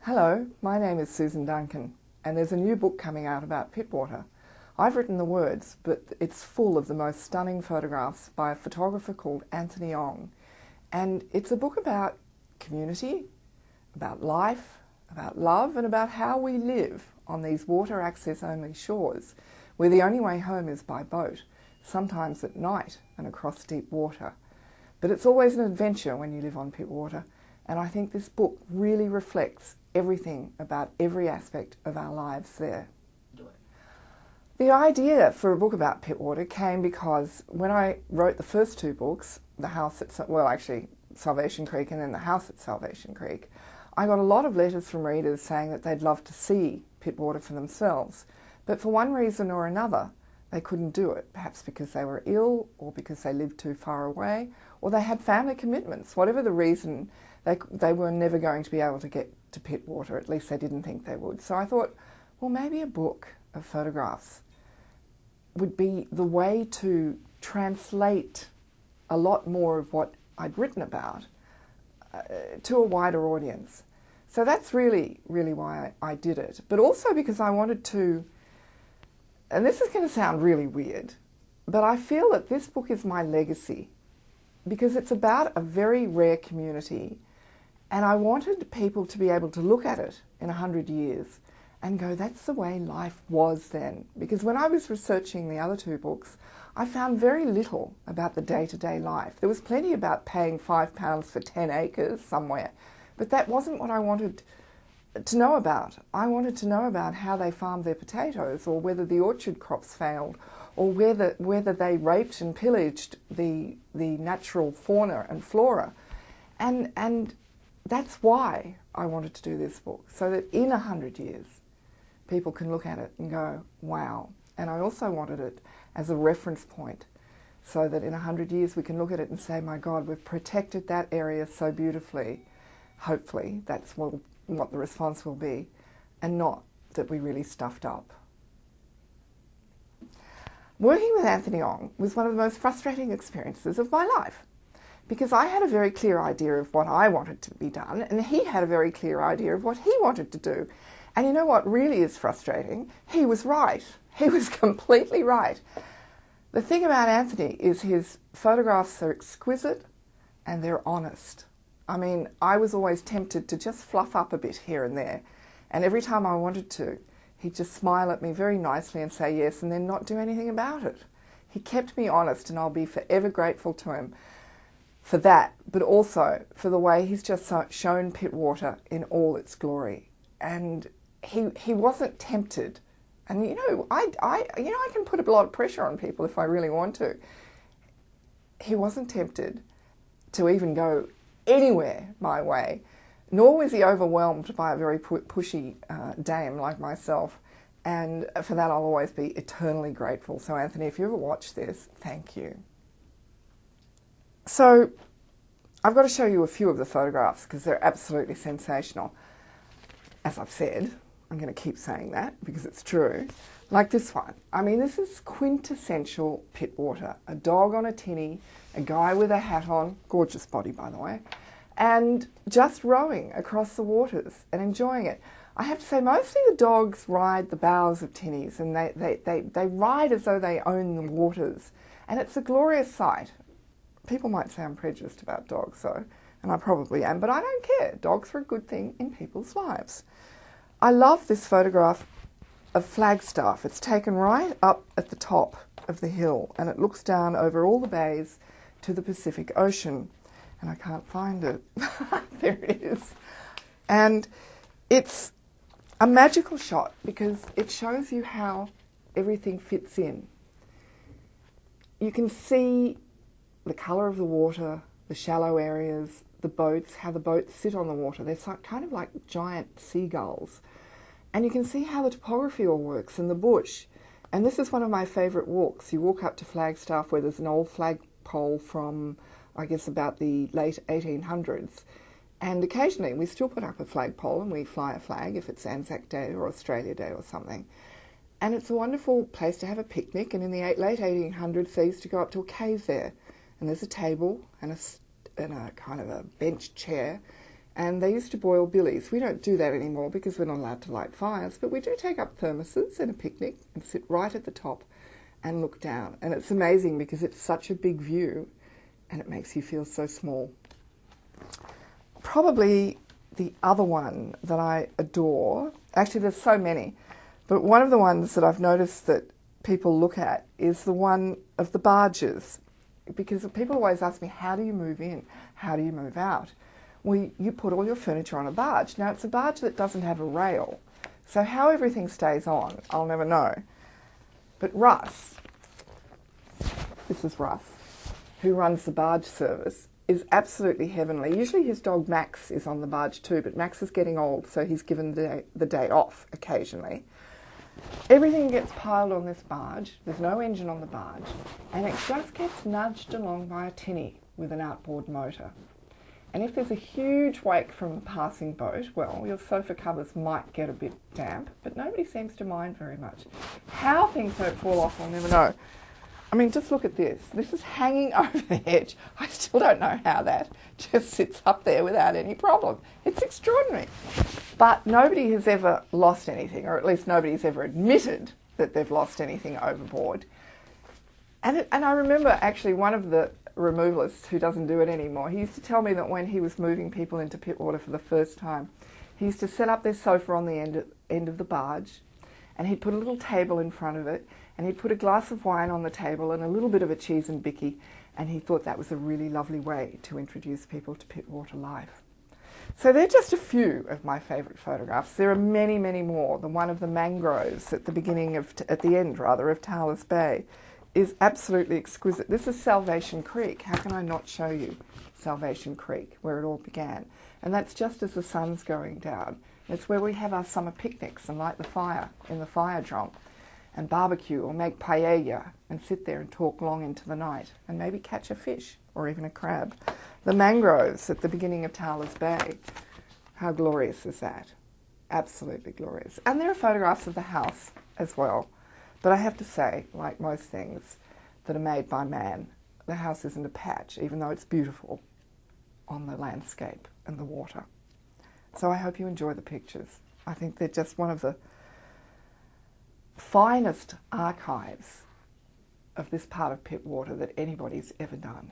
Hello, my name is Susan Duncan, and there's a new book coming out about Pittwater. I've written the words, but it's full of the most stunning photographs by a photographer called Anthony Ong. And it's a book about community, about life, about love, and about how we live on these water access only shores, where the only way home is by boat, sometimes at night and across deep water. But it's always an adventure when you live on Pittwater, and I think this book really reflects everything about every aspect of our lives there. The idea for a book about Pittwater came because when I wrote the first two books, Salvation Creek and then The House at Salvation Creek, I got a lot of letters from readers saying that they'd love to see Pittwater for themselves, but for one reason or another they couldn't do it, perhaps because they were ill or because they lived too far away or they had family commitments. Whatever the reason, they were never going to be able to get to Pittwater, at least they didn't think they would. So I thought, well, maybe a book of photographs would be the way to translate a lot more of what I'd written about to a wider audience. So that's really, really why I did it. But also because I wanted to, and this is going to sound really weird, but I feel that this book is my legacy because it's about a very rare community, and I wanted people to be able to look at it in 100 years and go, that's the way life was then. Because when I was researching the other two books, I found very little about the day-to-day life. There was plenty about paying £5 for 10 acres somewhere, but that wasn't what I wanted to know about. I wanted to know about how they farmed their potatoes, or whether the orchard crops failed, or whether they raped and pillaged the natural fauna and flora. And that's why I wanted to do this book, so that in 100 years people can look at it and go, wow. And I also wanted it as a reference point, so that in 100 years we can look at it and say, my God, we've protected that area so beautifully. Hopefully that's what the response will be, and not that we really stuffed up. Working with Anthony Ong was one of the most frustrating experiences of my life, because I had a very clear idea of what I wanted to be done, and he had a very clear idea of what he wanted to do. And you know what really is frustrating? He was right. He was completely right. The thing about Anthony is his photographs are exquisite and they're honest. I mean, I was always tempted to just fluff up a bit here and there, and every time I wanted to, he'd just smile at me very nicely and say yes, and then not do anything about it. He kept me honest, and I'll be forever grateful to him for that, but also for the way he's just shown Pittwater in all its glory. And he wasn't tempted. And I can put a lot of pressure on people if I really want to. He wasn't tempted to even go anywhere my way, nor was he overwhelmed by a very pushy dame like myself. And for that I'll always be eternally grateful. So Anthony, if you ever watch this, thank you. So I've got to show you a few of the photographs because they're absolutely sensational. As I've said, I'm going to keep saying that because it's true. Like this one. I mean, this is quintessential Pittwater. A dog on a tinny, a guy with a hat on, gorgeous body by the way, and just rowing across the waters and enjoying it. I have to say, mostly the dogs ride the bows of tinnies, and they ride as though they own the waters. And it's a glorious sight. People might say I'm prejudiced about dogs, though, and I probably am, but I don't care. Dogs are a good thing in people's lives. I love this photograph of Flagstaff. It's taken right up at the top of the hill, and it looks down over all the bays to the Pacific Ocean. And I can't find it. There it is. And it's a magical shot because it shows you how everything fits in. You can see the colour of the water, the shallow areas, the boats, how the boats sit on the water. They're kind of like giant seagulls. And you can see how the topography all works in the bush. And this is one of my favourite walks. You walk up to Flagstaff where there's an old flagpole from, I guess, about the late 1800s. And occasionally we still put up a flagpole and we fly a flag if it's Anzac Day or Australia Day or something. And it's a wonderful place to have a picnic. And in the late 1800s they used to go up to a cave there. And there's a table and a kind of a bench chair, and they used to boil billies. We don't do that anymore because we're not allowed to light fires, but we do take up thermoses and a picnic and sit right at the top and look down. And it's amazing because it's such a big view and it makes you feel so small. Probably the other one that I adore, actually there's so many, but one of the ones that I've noticed that people look at is the one of the barges, because people always ask me, how do you move in? How do you move out? Well, you put all your furniture on a barge. Now, it's a barge that doesn't have a rail, so how everything stays on, I'll never know. But Russ, this is Russ, who runs the barge service, is absolutely heavenly. Usually his dog Max is on the barge too, but Max is getting old, so he's given the day off occasionally. Everything gets piled on this barge. There's no engine on the barge, and it just gets nudged along by a tinny with an outboard motor. And if there's a huge wake from a passing boat, well, your sofa covers might get a bit damp, but nobody seems to mind very much. How things don't fall off, I'll never know. I mean, just look at this. This is hanging over the edge. I still don't know how that just sits up there without any problem. It's extraordinary. But nobody has ever lost anything, or at least nobody's ever admitted that they've lost anything overboard. And I remember actually one of the removalists who doesn't do it anymore, he used to tell me that when he was moving people into Pittwater for the first time, he used to set up their sofa on the end of the barge, and he'd put a little table in front of it, and he'd put a glass of wine on the table and a little bit of a cheese and bicky, and he thought that was a really lovely way to introduce people to Pittwater life. So they're just a few of my favourite photographs. There are many, many more. The one of the mangroves at the end of Towers Bay is absolutely exquisite. This is Salvation Creek. How can I not show you Salvation Creek, where it all began? And that's just as the sun's going down. It's where we have our summer picnics and light the fire in the fire drum and barbecue or make paella and sit there and talk long into the night and maybe catch a fish or even a crab. The mangroves at the beginning of Towers Bay. How glorious is that? Absolutely glorious. And there are photographs of the house as well. But I have to say, like most things that are made by man, the house isn't a patch, even though it's beautiful on the landscape and the water. So I hope you enjoy the pictures. I think they're just one of the finest archives of this part of Pittwater that anybody's ever done.